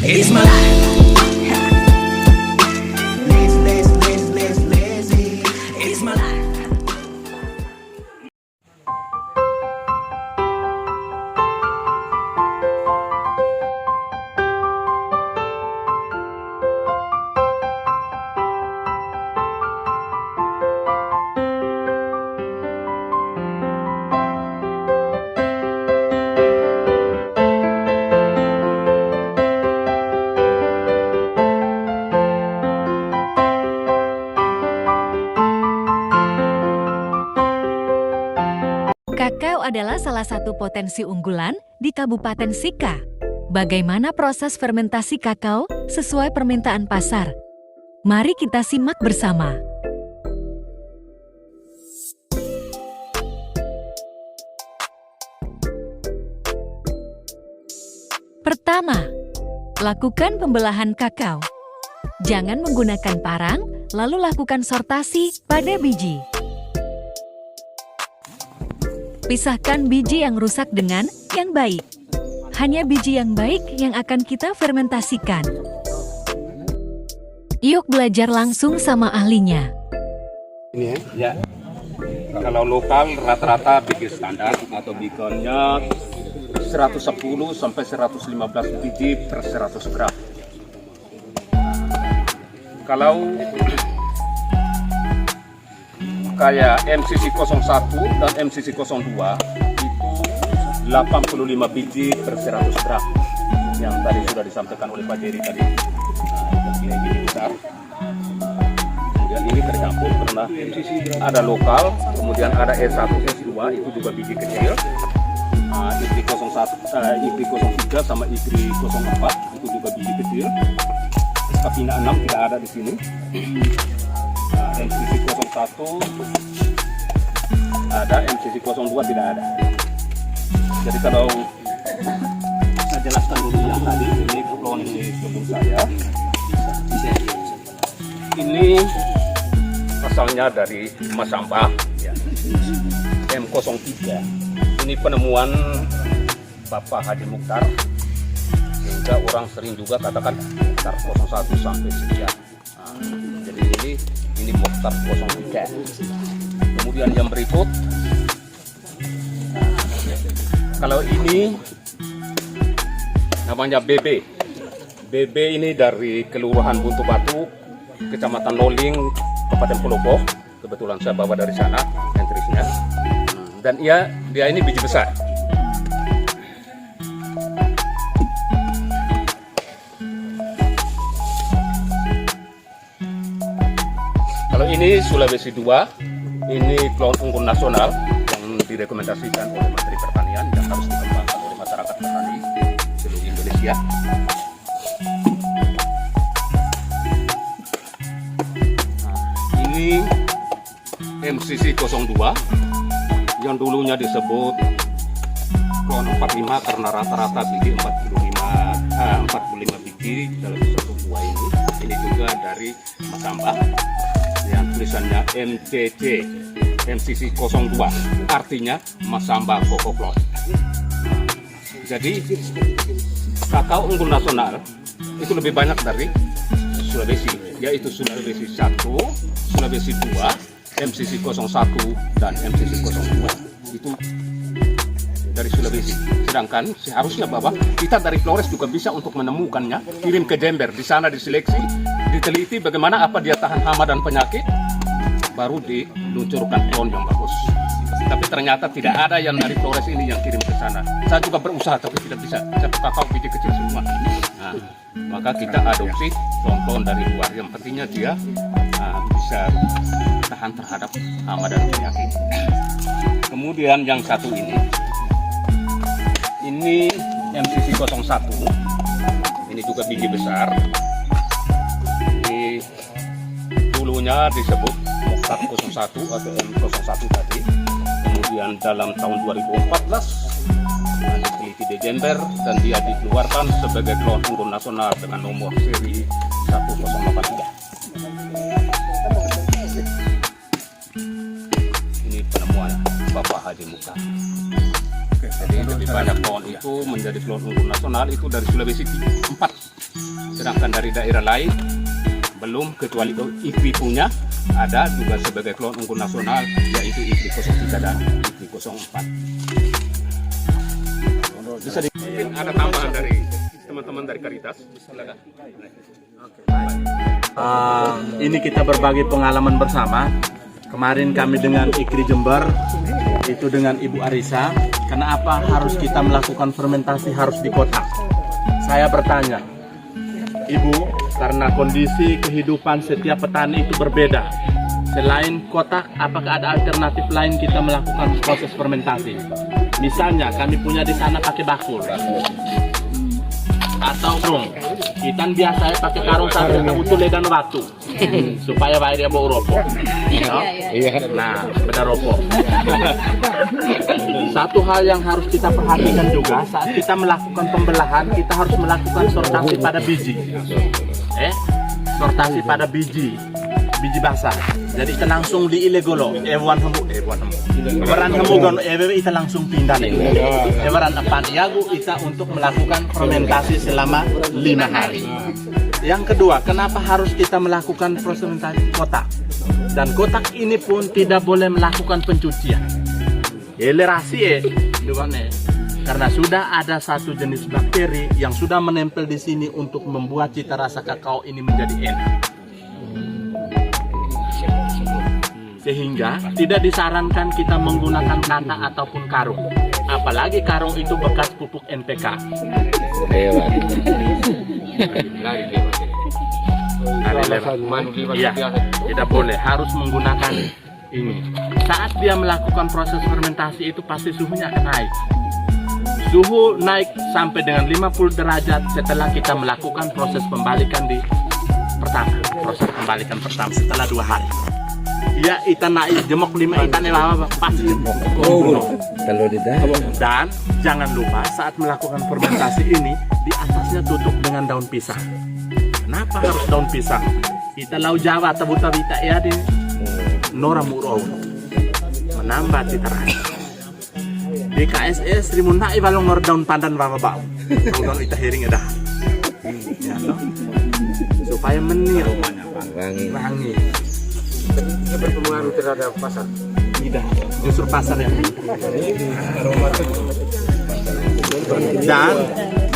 It's my life. Lazy. It's my life. Kakao adalah salah satu potensi unggulan di Kabupaten Sika. Bagaimana proses fermentasi kakao sesuai permintaan pasar? Mari kita simak bersama. Pertama, lakukan pembelahan kakao. Jangan menggunakan parang, lalu lakukan sortasi pada biji. Pisahkan biji yang rusak dengan yang baik. Hanya biji yang baik yang akan kita fermentasikan. Yuk belajar langsung sama ahlinya. Ini ya. Kalau lokal rata-rata biji standar atau bikonnya 110 sampai 115 biji per 100 gram. Kalau kayak MCC 01 dan MCC 02 itu 85 biji per 100 gram yang tadi sudah disampaikan oleh Pak Jerry tadi. Nah, ini biji besar. Kemudian ini tercampur karena ada lokal, kemudian ada E1, S2 itu juga biji kecil. IPRI 03 sama IPRI 04 itu juga biji kecil. Kapina 6 tidak ada di sini. MCC 01 ada, MCC 02 tidak ada. Jadi kalau saya jelaskan dulu yang tadi, ini klon di kebun saya. Ini asalnya dari Masamba ya. M03. Ini penemuan Bapak Haji Mukhtar, sehingga orang sering juga katakan Mukhtar 01 sampai sekian. Nah, jadi ini Mukhtar 03. Kemudian yang berikut, kalau ini namanya BB. BB ini dari Kelurahan Buntu Batu, Kecamatan Noling, Kabupaten Polopo. Kebetulan saya bawa dari sana entrisnya. Dan dia ini biji besar. Kalau ini Sulawesi 2, ini klon unggul nasional yang direkomendasikan oleh Menteri Pertanian yang harus dikembangkan oleh masyarakat petani seluruh Indonesia. Nah, ini MCC 02 yang dulunya disebut klon 45 karena rata-rata biji 45 biji dalam satu buah ini. Ini juga dari Masamba yang tulisannya MCC MCC 02, artinya Masamba Cocoa Clone. Jadi kakao unggul nasional itu lebih banyak dari Sulawesi, yaitu Sulawesi 1, Sulawesi 2, MCC 01 dan MCC 02 itu dari Sulawesi. Sedangkan seharusnya bahwa kita dari Flores juga bisa untuk menemukannya, kirim ke Jember, di sana diseleksi, diteliti bagaimana apa dia tahan hama dan penyakit, baru diluncurkan klon yang bagus. Tapi ternyata tidak ada yang dari Flores ini yang kirim ke sana. Saya juga berusaha tapi tidak bisa. Satu kakao biji kecil semua. Nah, maka kita adopsi klon-klon dari luar. Yang pentingnya dia bisa tahan terhadap hama dan penyakit. Kemudian yang satu ini MCC 01. Ini juga biji besar. Ini dulunya disebut Mukhtar 01 atau M01 tadi. Kemudian dalam tahun 2014 diteliti di Jember dan dia dikeluarkan sebagai klon unggul nasional dengan nomor seri 1083. Ini penemuan Bapak Haji Mukhtar. Jadi lebih banyak klon itu menjadi klon unggul nasional itu dari Sulawesi 4 Sedangkan dari daerah lain belum, kecuali IKWI punya ada juga sebagai klon unggul nasional, yaitu IKWI 03 dan IKWI 04. Bisa mungkin ada tambahan dari teman-teman dari Karitas. Silakan. Ini kita berbagi pengalaman bersama. Kemarin kami dengan IKRI Jember, itu dengan Ibu Arisa. Kenapa harus kita melakukan fermentasi harus di kotak? Saya bertanya, Ibu, karena kondisi kehidupan setiap petani itu berbeda. Selain kotak, apakah ada alternatif lain kita melakukan proses fermentasi? Misalnya, kami punya di sana pakai bakul atau karung. Kita biasanya pakai karung sampai kita butuh ledan batu supaya baik dia bawa rokok. Nah, benar rokok. Satu hal yang harus kita perhatikan juga saat kita melakukan pembelahan, kita harus melakukan sortasi pada biji. Sortasi pada biji basah. Jadi kita langsung di ilegolo, Beran hemugon kita langsung pindah nih. Beran apan iagu kita untuk melakukan fermentasi selama 5 hari. Yang kedua, kenapa harus kita melakukan fermentasi kotak? Dan kotak ini pun tidak boleh melakukan pencucian. Elerasi karena sudah ada satu jenis bakteri yang sudah menempel di sini untuk membuat cita rasa kakao ini menjadi enak. Sehingga tidak disarankan kita menggunakan kata ataupun karung. Apalagi karung itu bekas pupuk NPK. Iya, tidak boleh, harus menggunakan ini. Saat dia melakukan proses fermentasi itu pasti suhunya akan naik. Suhu naik sampai dengan 50 derajat setelah kita melakukan proses pembalikan proses pembalikan pertama setelah 2 hari. Ya, kita naik jemok 5 ikan apa pasti. Kalau dan jangan lupa saat melakukan fermentasi ini di atasnya tutup dengan daun pisang. Kenapa harus daun pisang? Kita lau Jawa atau buta-bita ya di Nora Muro menambah cita rasa. Di KSS Rimunna ibalong nor daun pandan bau. Daun kita hiring dah. Ya, no? Supaya menir wangi. berpengaruh terhadap pasar. Tidak, justru pasar yang dan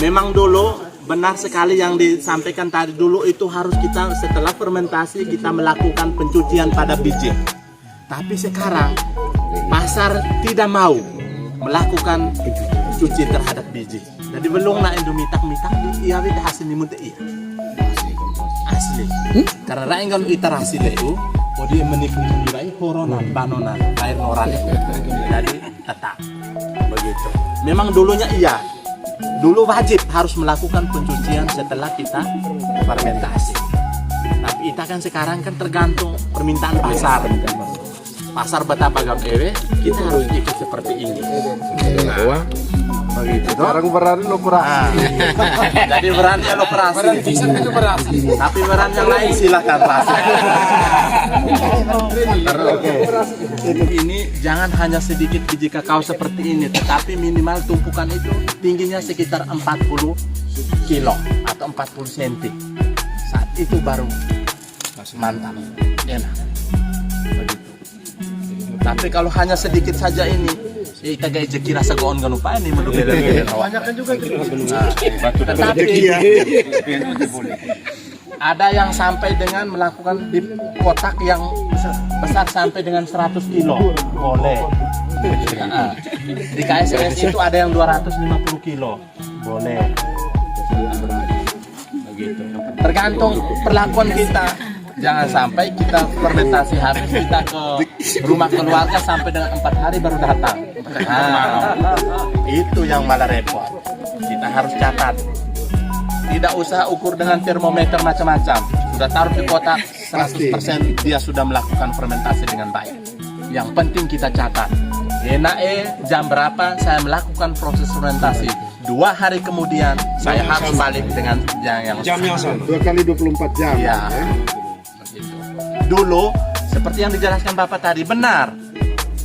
memang dulu benar sekali yang disampaikan tadi, dulu itu harus kita setelah fermentasi kita melakukan pencucian pada biji. Tapi sekarang pasar tidak mau melakukan cuci terhadap biji. Jadi belum na endomitak-mitak iya wid hasil nimut iya. Asli. Karena raing kan iterasi itu, dia menikmati baik horonan, banonan, air noran itu. Jadi tetap begitu. Memang dulunya iya. Dulu wajib harus melakukan pencucian setelah kita fermentasi. Tapi kita kan sekarang kan tergantung permintaan pasar. Pasar betapa gapewe, kita harus ikut seperti ini. Nah, begitu. Sekarang berani lo operasi. Jadi berannya lo operasi. Tapi beran yang lain silakan rasa. Oke. Ini jangan hanya sedikit biji kakao seperti ini, tetapi minimal tumpukan itu tingginya sekitar 40 kilo atau 40 cm. Saat itu baru mantap, enak. Begitu. Tapi kalau hanya sedikit saja ini, kita gak ejeki rasa goon gak lupa ini menurut banyak kan juga gitu. Tetapi ada yang sampai dengan melakukan di kotak yang besar sampai dengan 100 kilo boleh. Di KSS itu ada yang 250 kilo boleh. Begitu. Tergantung perlakuan kita. Jangan sampai kita fermentasi habis kita ke rumah keluarga sampai dengan 4 hari baru datang. Itu yang malah repot. Kita harus catat. Tidak usah ukur dengan termometer macam-macam. Sudah taruh di kotak 100% dia sudah melakukan fermentasi dengan baik. Yang penting kita catat. Jam berapa saya melakukan proses fermentasi. 2 hari kemudian saya harus balik dengan yang sama. 2 kali 24 jam. Ya. Dulu seperti yang dijelaskan Bapak tadi benar,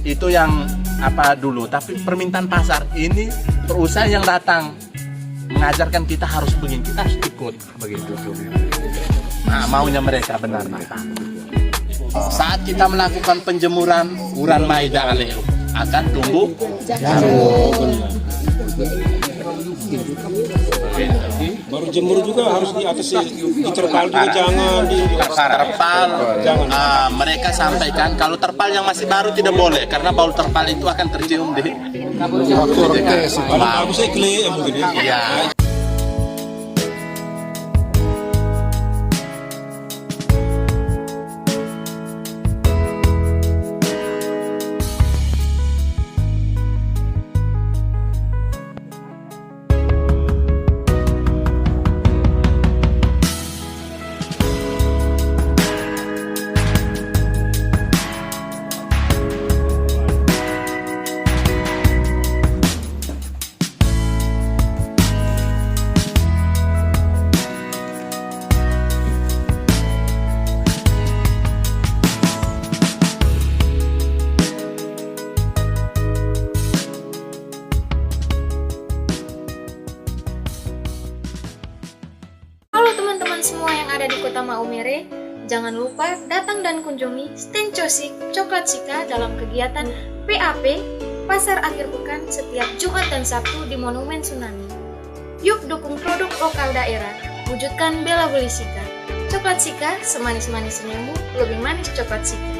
itu yang apa dulu, tapi permintaan pasar ini perusahaan yang datang mengajarkan kita harus begini, kita harus ikut begitu. Nah, maunya mereka benar. Saat kita melakukan penjemuran uran maida aleo akan tumbuh jamur. Baru jemur juga harus di atas di terpal juga, jangan di Terpal. Mereka sampaikan kalau terpal yang masih baru tidak boleh karena bau terpal itu akan tercium di kalau bagusnya kle begini. Iya. Halo teman-teman semua yang ada di kota Maumere, jangan lupa datang dan kunjungi stand Cosik Coklat Sika dalam kegiatan PAP Pasar Akhir Pekan setiap Jumat dan Sabtu di Monumen Tsunami. Yuk dukung produk lokal daerah, wujudkan Bela Beli Sika. Coklat Sika, semanis-manis senyummu, lebih manis coklat Sika.